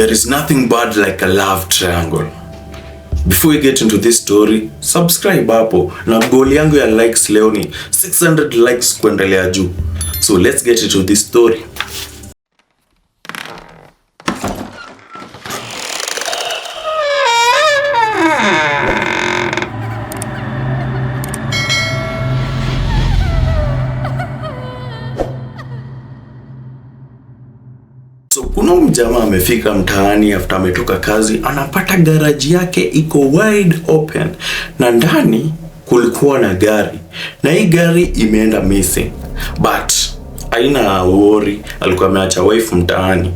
There is nothing bad like a love triangle. Before we get into this story, subscribe hapo, na goal yangu ya likes leo ni 600 likes kuendelea juu. So let's get into this story. So kuna mjamaa amefika mtaani after ametoka kazi, anapata garage yake iko wide open na ndani kulikuwa na gari, na hii gari imeenda missing, but haina worry, alikuwa ameacha wife mtaani.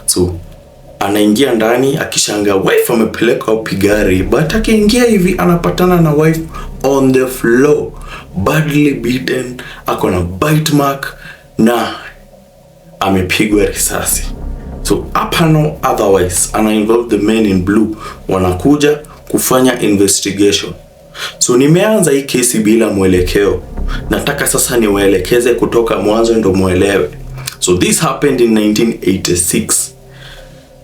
So anaingia ndani akishanga wife amepeleka upi gari, but akiingia hivi anapatana na wife on the floor, badly beaten, ako na bite mark na amepigwa risasi. So hapa no otherwise ana involve the men in blue, wanakuja kufanya investigation. So nimeanza hii kesi bila mwelekeo, nataka sasa niwaelekeze kutoka mwanzo ndo muelewe. So this happened in 1986.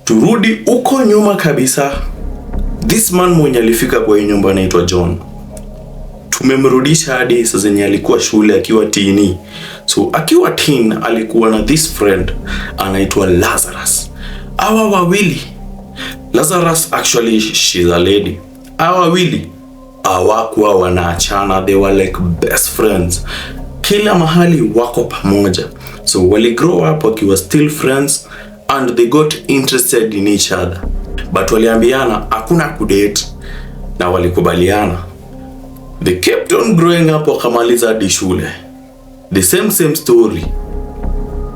Turudi uko nyuma kabisa. This man mwenye alifika kwa hii nyumba anaitwa John. Tumemrudisha hadi sasa zenye alikuwa shule akiwa teeni. So akiwa teen alikuwa na this friend anaitwa Lazarus. Hawa wawili, Lazarus actually she's a lady. Hawa wawili hawakuwa wanaachana, they were like best friends. Kila mahali wako pamoja. So wali grow up wakiwa still friends and they got interested in each other. But waliambiana hakuna kudate na walikubaliana. They kept on growing up wakamaliza hadi shule. The same story.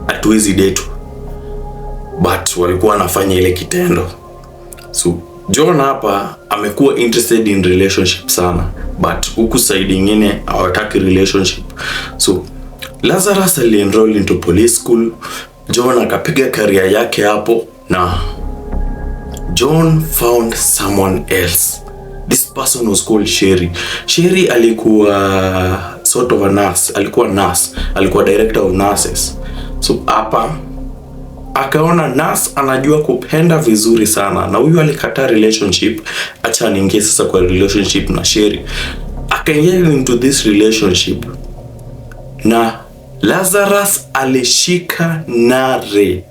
Hatuwezi date. But walikuwa wanafanya ile kitendo. So John hapa amekuwa interested in relationship sana, but huku side nyingine hawataki relationship. So Lazarus enrolled into police school. John akapiga career yake hapo, na John found someone else. This person was called Sherri. Sherri alikuwa sort of a nurse, alikuwa nurse, alikuwa director of nurses. So hapa akaona nurse anajua kupenda vizuri sana, na huyu alikataa relationship, acha niingie sasa kwa relationship na Sherri. Akaingia into this relationship na Lazarus alishika nare,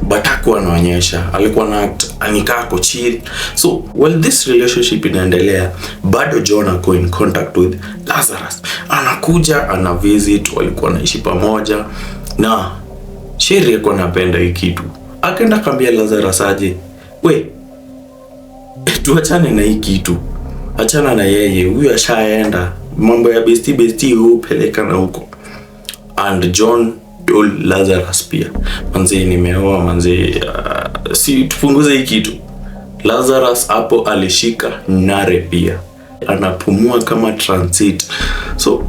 but hakuwa anaonyesha, alikuwa na act anikaa ko chill. So while this relationship inaendelea, bado John ako in contact with Lazarus, anakuja ana visit, walikuwa naishi pamoja, na Sherri alikuwa anapenda hii kitu. Akaenda kambia Lazarus aje, we tuachane na hii kitu, achana na yeye, huyu ashaenda, mambo ya bestie upeleka na huko. And John told Lazarus pia, manze nimeoa manze, si tupunguze hii kitu. Lazarus hapo alishika nare pia, anapumua kama transit. So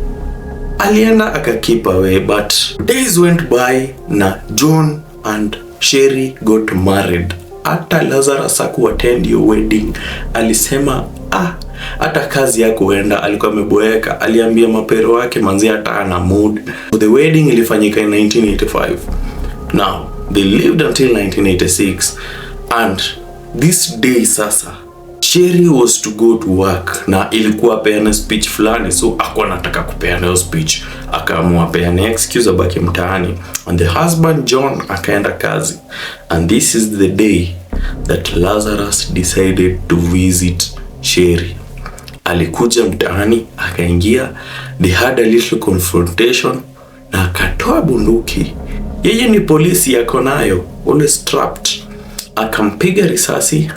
alienda akakeep away, but days went by na John and Sherri got married. Hata Lazarus hakuattend your wedding, alisema hata kazi ya kuenda, alikuwa ameboeka. Aliambia mapero wake manzi hata ana mood. So the wedding ilifanyika in 1985. Now they lived until 1986, and this day sasa Sherri was to go to work, na ilikuwa peana speech fulani. So hakuwa anataka kupeana speech, akaamua peana excuse abaki mtaani, and the husband John akaenda kazi. And this is the day that Lazarus decided to visit Sherri. Alikuja mtaani, akaingia, they had a little confrontation, na akatoa bunduki. Yeye ni polisi yako nayo, always strapped. Akampiga risasi,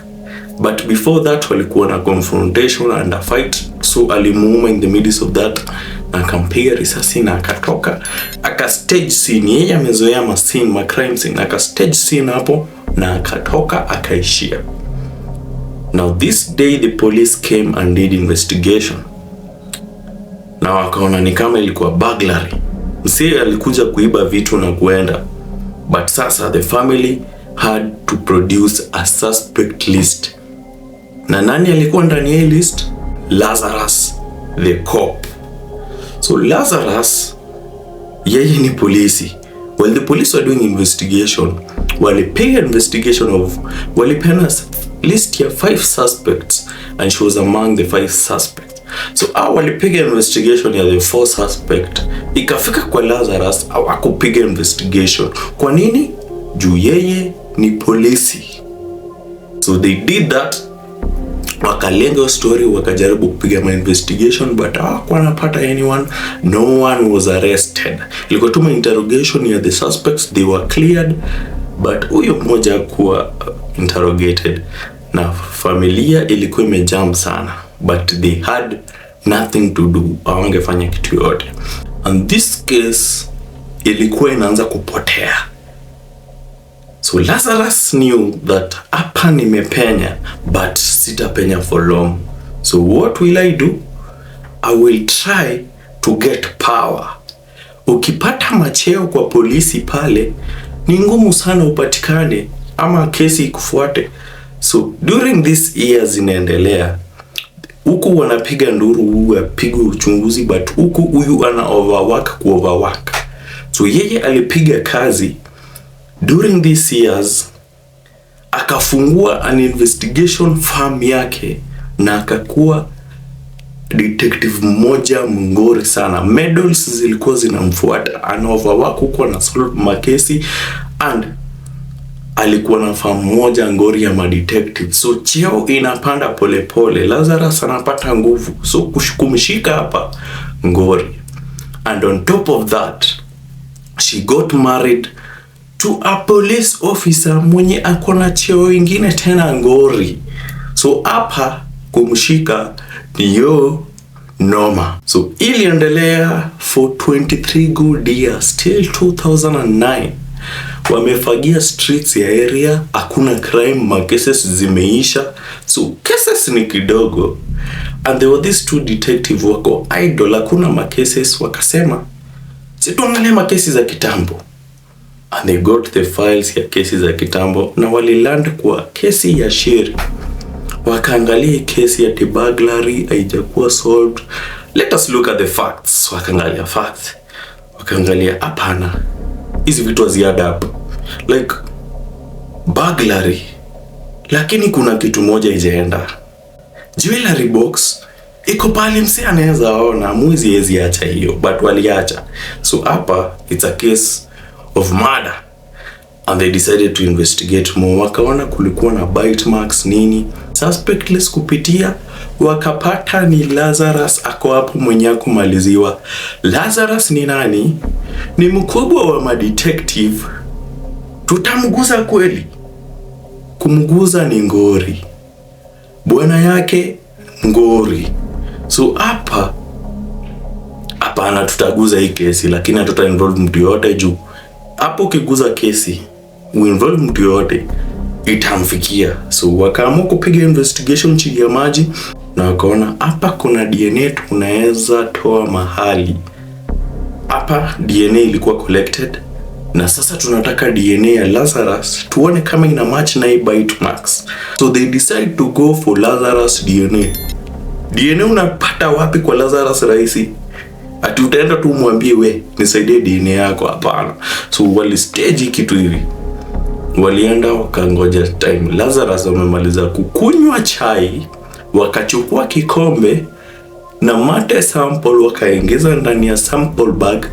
but before that walikuwa na confrontation and a fight. So alimuuma in the midst of that, na akampiga risasi na akatoka. Aka stage scene, yeye amezoea ma scene, ma crime scene, aka stage scene hapo na akatoka akaishia. Now this day the police came and did investigation. Na wakaona ni kama ilikuwa burglary. Msee alikuja kuiba vitu na kuenda. But sasa the family had to produce a suspect list. Na nani alikuwa ndani ya list? Lazarus, the cop. So Lazarus, yeye ni polisi. While the police were doing investigation, walipiga investigation of walipena list ya 5 suspects and she was among the 5 suspects. So walipiga investigation ya the 4 suspect, ikafika kwa Lazarus hawakupiga investigation. Kwa nini? Juu yeye ni polisi. So they did that, wakalenga story, wakajaribu kupiga my investigation but hawakuwa wanapata anyone. No one was arrested. Ilikuwa tu interrogation ya the suspects, they were cleared, but huyo mmoja kuwa interrogated, na familia ilikuwa imejam sana, but they had nothing to do, hawangefanya kitu yote. And this case ilikuwa inaanza kupotea. So Lazarus knew that hapa nimepenya, but sitapenya for long. So what will I do? I will try to get power. Ukipata macheo kwa polisi pale, ni ngumu sana upatikane ama kesi ikufuate. So during this years inaendelea, huku wanapiga nduru, huyu apiga uchunguzi, but huku huyu ana overwork. So yeye alipiga kazi during these years, akafungua an investigation firm yake na akakuwa detective mmoja mngori sana. Medals zilikuwa zinamfuata, ana overwork huko na solve makesi, and alikuwa na firm moja ngori ya madetective. So cheo inapanda pole. Lazarus anapata nguvu, so kumshika hapa ngori. And on top of that, she got married to a police officer mwenye akona cheo ingine tena ngori. So hapa kumshika niyo noma. So iliendelea for 23 good years till 2009. Wamefagia streets ya area, hakuna crime, makeses zimeisha. So cases ni kidogo. And there were these 2 detectives wako idol, hakuna makeses, wakasema situangalia makesi za kitambo. And they got the files ya kesi za kitambo na waliland kwa kesi ya Sherri. Wakaangalia kesi ya burglary haijakuwa solved. Let us look at the facts. Wakaangalia facts. Wakaangalia hapana, hizi vitu haziada hapo. Like burglary, lakini kuna kitu moja ijaenda. Jewelry box iko pale, mse anaweza ona, mwizi hezi acha hiyo, but waliacha. So hapa it's a case of murder, and they decided to investigate more. Wakaona kulikuwa na bite marks nini, suspectless kupitia, wakapata ni Lazarus ako hapo mwenye kumaliziwa. Lazarus ni nani? Ni mkubwa wa madetective. Tutamguza kweli? Kumguza ni ngori, bwana yake ngori. So hapana, tutaguza hii kesi, lakini hatuta involve mtu yote juu hapo kiguza kesi involve mtu yote itamfikia. So wakaamua kupiga investigation chini ya maji na wakaona hapa kuna DNA tunaweza toa mahali. Hapa DNA ilikuwa collected na sasa tunataka DNA ya Lazarus tuone kama ina match na bite marks. So they decide to go for Lazarus DNA. DNA unapata wapi kwa Lazarus rahisi? Ati utaenda tu mwambie we nisaidie DNA yako? Hapana. So wali stage kitu hivi, walienda wakangoja time Lazarus wamemaliza kukunywa chai, wakachukua kikombe na mate sample wakaongeza ndani ya sample bag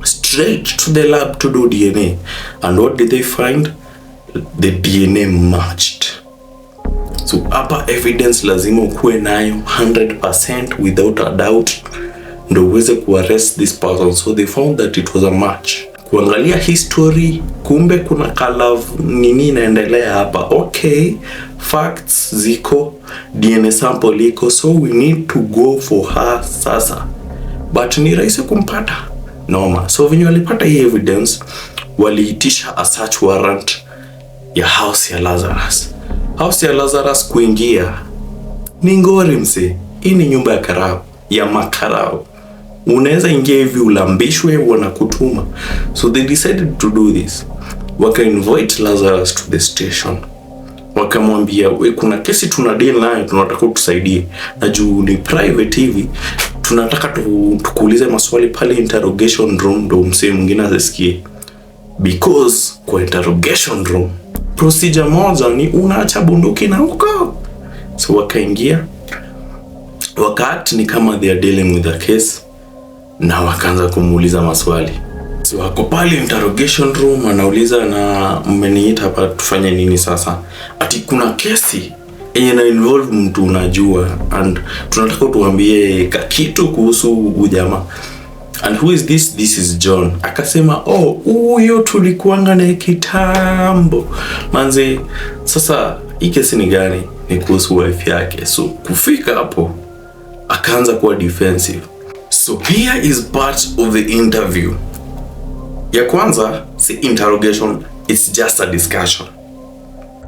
straight to the lab to do DNA. And what did they find? The DNA matched. So hapa evidence lazima ukuwe nayo 100% without a doubt ndo uweze kuarrest this person. So they found that it was a match. Kuangalia history, kumbe kuna kalav nini inaendelea hapa. Okay, facts ziko, DNA sample iko, so we need to go for her sasa. But ni rahisi kumpata? Noma. So venye walipata hii evidence, waliitisha a search warrant ya house ya Lazarus. House ya Lazarus kuingia ni ngori mse. Hii ni nyumba ya karao, ya makarao. Unaweza ingia hivi ulambishwe wanakutuma. So they decided to do this. Waka invite Lazarus to the station. Wakamwambia we kuna kesi tunadeal nayo, tunataka utusaidie. Na juu ni private hivi, tunataka tukuulize maswali pale interrogation room ndo msee mwingine asisikie. because kwa interrogation room procedure moja ni unaacha bunduki na uko. So wakaingia, wakati ni kama they are dealing with a case, na wakaanza kumuuliza maswali. So wako pale interrogation room, anauliza, na mmeniita hapa tufanye nini sasa? Ati kuna kesi yenye na involve mtu unajua, and tunataka tuambie kitu kuhusu ujamaa. And who is this? This is John. Akasema, huyo tulikuanga na kitambo. Manze, sasa hii kesi ni gani? Ni kuhusu wife yake. So kufika hapo akaanza kuwa defensive. So here is part of the interview. Ya kwanza si interrogation, it's just a discussion.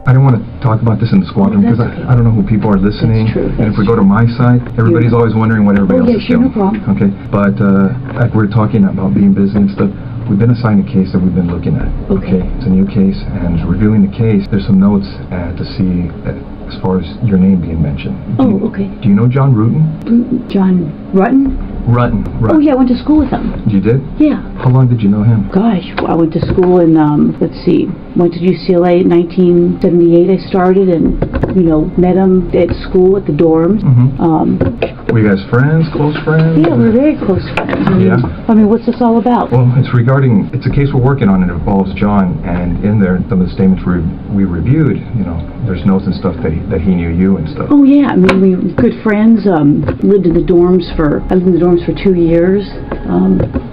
I don't want to talk about this in the squadron because I don't know who people are listening. And if we go to my side, everybody's always wondering what everybody else is doing. No problem. Okay, but like we're talking about being busy and stuff, we've been assigned a case that we've been looking at. Okay, it's a new case, and reviewing the case, there's some notes to see as far as your name being mentioned. Okay. Do you know John Rutten? John Rutten? Rutten. Oh yeah, I went to school with him. You did? Yeah. How long did you know him? Gosh, I went to school in, let's see, went to UCLA in 1978 I started, and, met him at school at the dorms. Were you guys friends, close friends? Yeah, we're very close friends. I mean, what's this all about? Well, it's a case we're working on, and it involves John, and in there, some of the statements we reviewed, there's notes and stuff that he knew you and stuff. Oh yeah, I mean, we were good friends, I lived in the dorms for 2 years.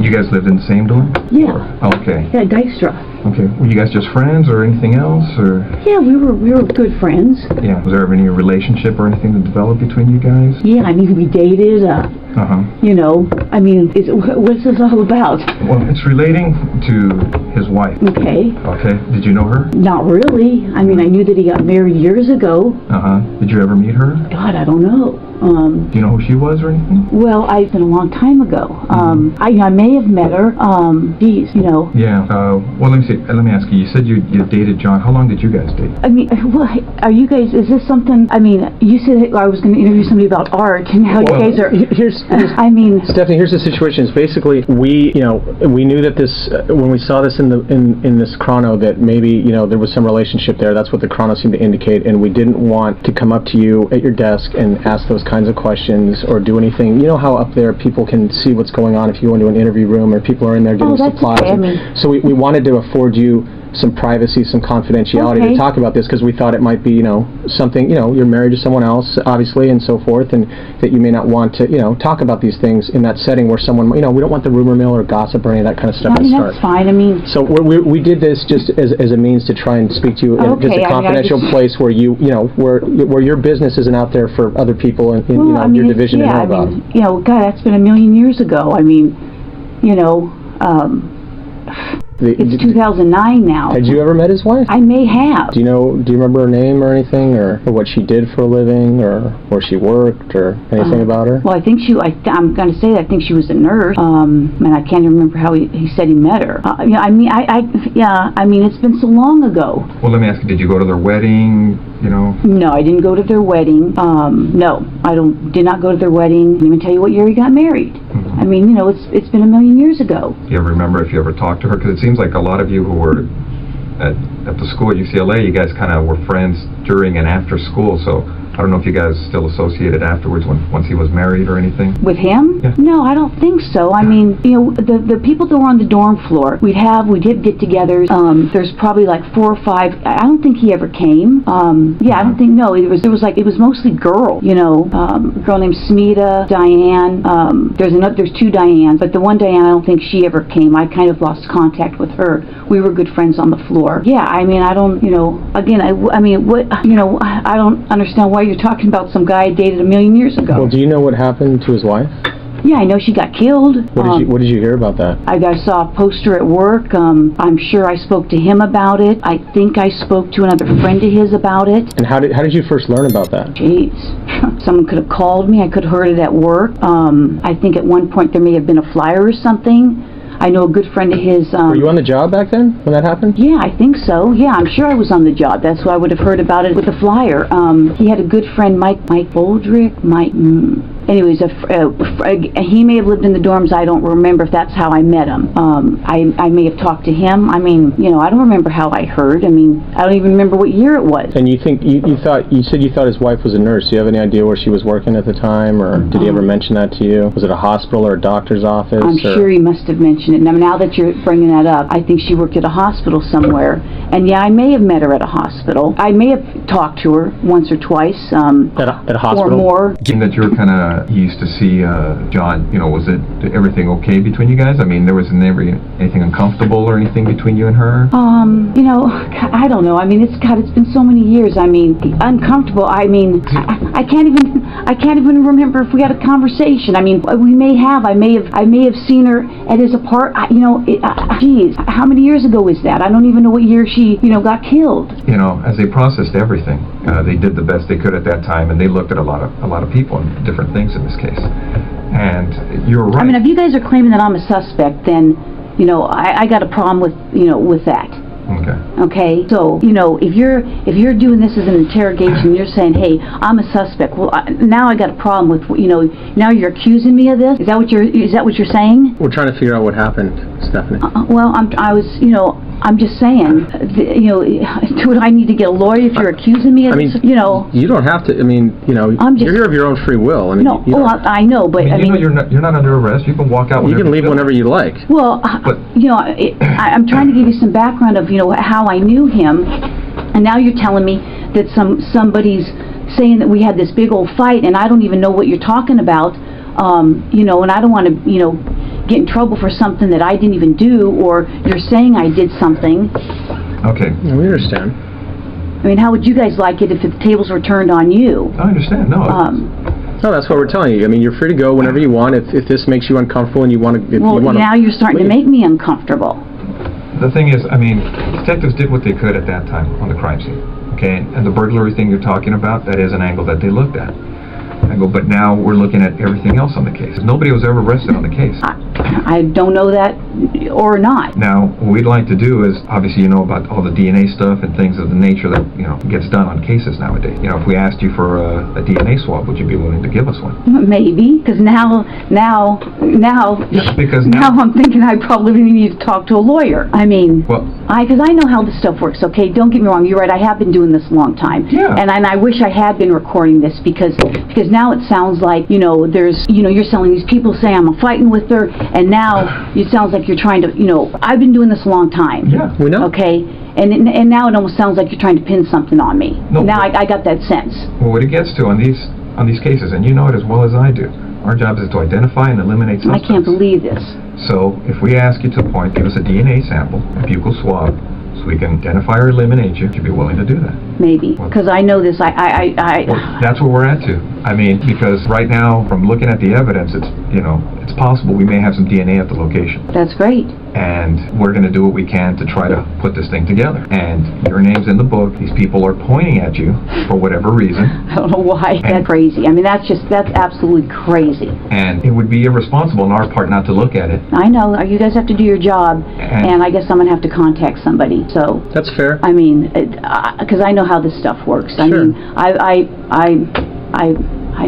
You guys lived in the same dorm? Yeah. Okay. Yeah, Dijkstra. Okay. Were you guys just friends or anything else, or? Yeah, we were good friends. Yeah. Was there ever any relationship or anything that developed between you guys? Yeah, I mean, we dated. I mean, what's this all about? Well, it's relating to his wife. Okay. Okay. Did you know her? Not really. I mean, I knew that he got married years ago. Did you ever meet her? God, I don't know. Do you know who she was or anything? Well, it's been a long time ago. I may have met her. Yeah. Well, let me ask you. You said you dated John. How long did you guys date? I mean, are you guys? Is this something? I mean, you said I was going to interview somebody about art, and how you guys are. I mean, Stephanie, here's the situation. Is basically we knew that this when we saw this in this chrono that maybe there was some relationship there. That's what the chrono seemed to indicate, and we didn't want to come up to you at your desk and ask those kinds of questions or do anything. You know how up there people can see what's going on if you go into an interview room or people are in there getting supplies. Okay. I mean, so we wanted to afford you some privacy, some confidentiality to talk about this because we thought it might be, something, you're married to someone else, obviously, and so forth, and that you may not want to, talk about these things in that setting where someone, we don't want the rumor mill or gossip or any of that kind of stuff to start. That's fine. I mean, so we did this just as a means to try and speak to you in just a confidential place where where your business isn't out there for other people in your division to know about. God, that's been a million years ago. I mean, it's 2009 now. Had you ever met his wife? I may have. Do you remember her name or anything, or what she did for a living, or where she worked, or anything about her? Well, I think I'm going to say that I think she was a nurse. And I can't remember how he said he met her. I mean, it's been so long ago. Well, let me ask you, did you go to their wedding, No, I didn't go to their wedding. No, I did not go to their wedding. I didn't even tell you what year he got married. I mean, it's been a million years ago. Do you ever remember if you ever talked to her? Because it seems like a lot of you who were at the school at UCLA, you guys kind of were friends during and after school, so I don't know if you guys still associated afterwards once he was married or anything. With him? Yeah. No, I don't think so. I mean, the people that were on the dorm floor, we did get-togethers. There's probably like 4 or 5. I don't think he ever came. I don't think. No, it was mostly girls. A girl named Smita, Diane. There's 2 Dianes, but the one Diane, I don't think she ever came. I kind of lost contact with her. We were good friends on the floor. Yeah, I mean, I don't. Again, I don't understand why you're talking about some guy I dated a million years ago. Well, do you know what happened to his wife? Yeah, I know she got killed. What did you hear about that? I saw a poster at work. I'm sure I spoke to him about it. I think I spoke to another friend of his about it. And how did you first learn about that? Jeez. Someone could have called me. I could have heard it at work. I think at one point there may have been a flyer or something. I know a good friend of his... Were you on the job back then when that happened? Yeah, I think so. Yeah, I'm sure I was on the job. That's why I would have heard about it with the flyer. He had a good friend, Mike Boldrick. anyways, he may have lived in the dorms. I don't remember if that's how I met him. I may have talked to him. I mean, I don't remember how I heard. I mean, I don't even remember what year it was. And you think you said you thought his wife was a nurse. Do you have any idea where she was working at the time, or did he ever mention that to you? Was it a hospital or a doctor's office? I'm sure he must have mentioned it. Now that you're bringing that up, I think she worked at a hospital somewhere. And yeah, I may have met her at a hospital. I may have talked to her once or twice. At a hospital? Or more. Given that you were kind of used to see John, was everything okay between you guys? I mean, there was never anything uncomfortable or anything between you and her? I don't know. I mean, it's been so many years. I mean, uncomfortable. I mean, I can't even remember if we had a conversation. I mean, we may have. I may have seen her at his apartment. Geez, how many years ago was that? I don't even know what year she, got killed. As they processed everything, they did the best they could at that time, and they looked at a lot of people and different things in this case. And you're right. I mean, if you guys are claiming that I'm a suspect, then I got a problem with that. Okay. So if you're doing this as an interrogation, you're saying, hey, I'm a suspect. Well, now I got a problem with now you're accusing me of this. Is that what you're saying? We're trying to figure out what happened, Stephanie. Well, I'm just saying, do I need to get a lawyer if you're accusing me of this? You don't have to. I mean, you're here of your own free will. I mean, I know, but you're not under arrest. You can walk out. You can leave whenever you like. Well, I'm trying to give you some background of how I knew him, and now you're telling me that somebody's saying that we had this big old fight, and I don't even know what you're talking about. And I don't want to, get in trouble for something that I didn't even do, or you're saying I did something. Okay. Yeah, we understand. I mean, how would you guys like it if the tables were turned on you? I understand. No. No, that's what we're telling you. I mean, you're free to go whenever you want. If this makes you uncomfortable and you want to, now you're starting to make me uncomfortable. The thing is, I mean, detectives did what they could at that time on the crime scene. Okay, and the burglary thing you're talking about, that is an angle that they looked at. But now we're looking at everything else on the case. Nobody was ever arrested on the case. I don't know that or not. Now, what we'd like to do is, obviously about all the DNA stuff and things of the nature that, gets done on cases nowadays. If we asked you for a DNA swab, would you be willing to give us one? Maybe, because now I'm thinking I probably need to talk to a lawyer. I mean, because I know how this stuff works, okay? Don't get me wrong, you're right, I have been doing this a long time. Yeah. And I wish I had been recording this because now it sounds like, there's, you're selling these people saying I'm fighting with her, and now it sounds like you're trying to, I've been doing this a long time. Yeah, we know. Okay? And now it almost sounds like you're trying to pin something on me. No, now I got that sense. Well, what it gets to on these cases, and you know it as well as I do, our job is to identify and eliminate suspects. I can't believe this. So if we ask you to give us a DNA sample, a buccal swab, so we can identify or eliminate you, would you be willing to do that? Maybe, because I know this. That's where we're at to. I mean, because right now, from looking at the evidence, it's possible we may have some DNA at the location. That's great. And we're going to do what we can to try to put this thing together. And your name's in the book. These people are pointing at you for whatever reason. I don't know why. That's crazy. I mean, that's absolutely crazy. And it would be irresponsible on our part not to look at it. I know. You guys have to do your job, and I guess I'm going to have to contact somebody. So that's fair. I mean, because I know how this stuff works. I mean, I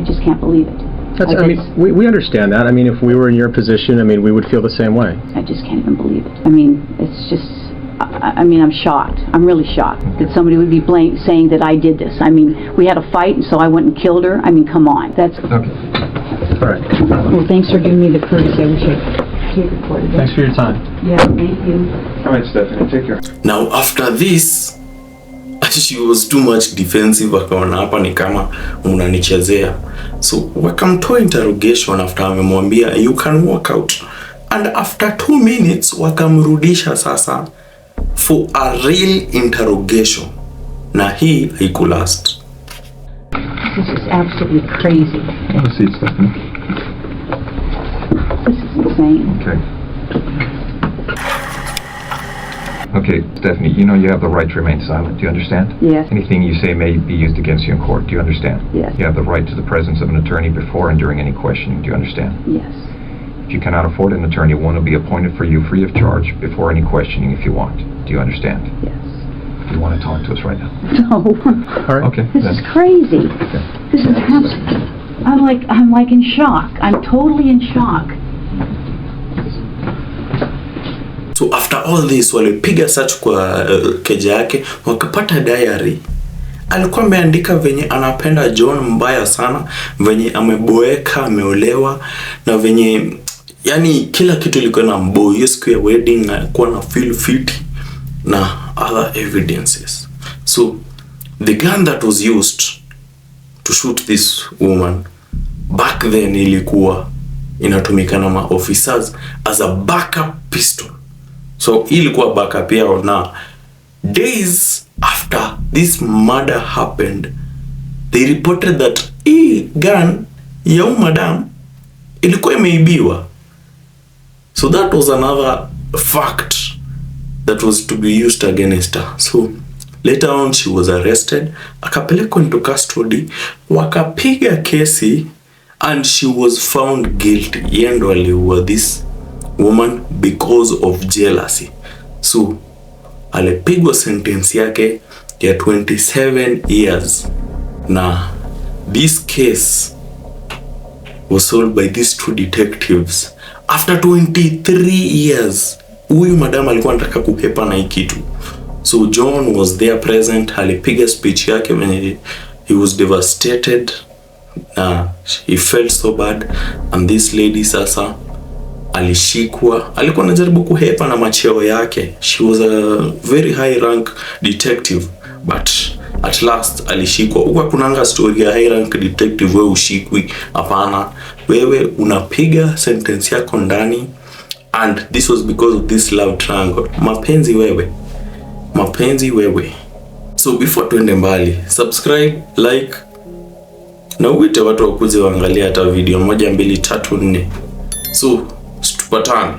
just can't believe it. We understand that. I mean, if we were in your position, we would feel the same way. I just can't even believe it. I mean, it's just, I'm shocked. I'm really shocked that somebody would be saying that I did this. I mean, we had a fight, and so I went and killed her. I mean, come on. That's... Okay. All right. Well, thanks for giving me the courtesy. I wish I recorded that. Thanks for your time. Yeah, thank you. All right, Stephanie, take care. Now, after this, she was too much defensive. Akaona hapa ni kama unanichezea, so wakamtoa interrogation after amemwambia you can walk out, and after 2 minutes wakamrudisha sasa for a real interrogation, na hii haikulast. This is absolutely crazy. Have a seat, Stephanie. This is insane. Okay. Okay, Stephanie, you have the right to remain silent. Do you understand? Yes. Anything you say may be used against you in court. Do you understand? Yes. You have the right to the presence of an attorney before and during any questioning. Do you understand? Yes. If you cannot afford an attorney, one will be appointed for you free of charge before any questioning if you want. Do you understand? Yes. Do you want to talk to us right now? No. All right. Okay. This is crazy. Okay. This is absolutely... I'm like in shock. I'm totally in shock. So after all this, walipiga search kwa keja yake, wakapata diary. Alikuwa ameandika venye anapenda John mbaya sana, venye ameboeka, ameolewa, na venye yani kila kitu ilikuwa na mbo. Hiyo siku ya wedding alikuwa na feel fit na other evidences. So the gun that was used to shoot this woman back then ilikuwa inatumika na officers as a backup pistol. So ilikuwa backup yao. Na days after this murder happened, they reported that gun ya madam ilikuwa imeibiwa. So that was another fact that was to be used against her. So later on she was arrested, akapelekwa into custody, wakapiga kesi, and she was found guilty. Yeye ndo aliua this woman because of jealousy. So alipigwa sentence yake ya 27 years. Na this case was solved by these two detectives after 23 years. Huyu madam alikuwa anataka kukepa na hii kitu. So John was there present. Alipiga speech yake when he was devastated. He felt so bad. And this lady sasa alishikwa. Alikuwa anajaribu kuhepa na macheo yake. She was a very high rank detective, but at last alishikwa. Huwa kunanga story ya high rank detective wewe ushikwi. Hapana, wewe unapiga sentence yako ndani, and this was because of this love triangle. Mapenzi wewe. So before tuende mbali, subscribe, like, na uite watu wakuze waangalia hata video 1, 2, 3, 4. So tupatane.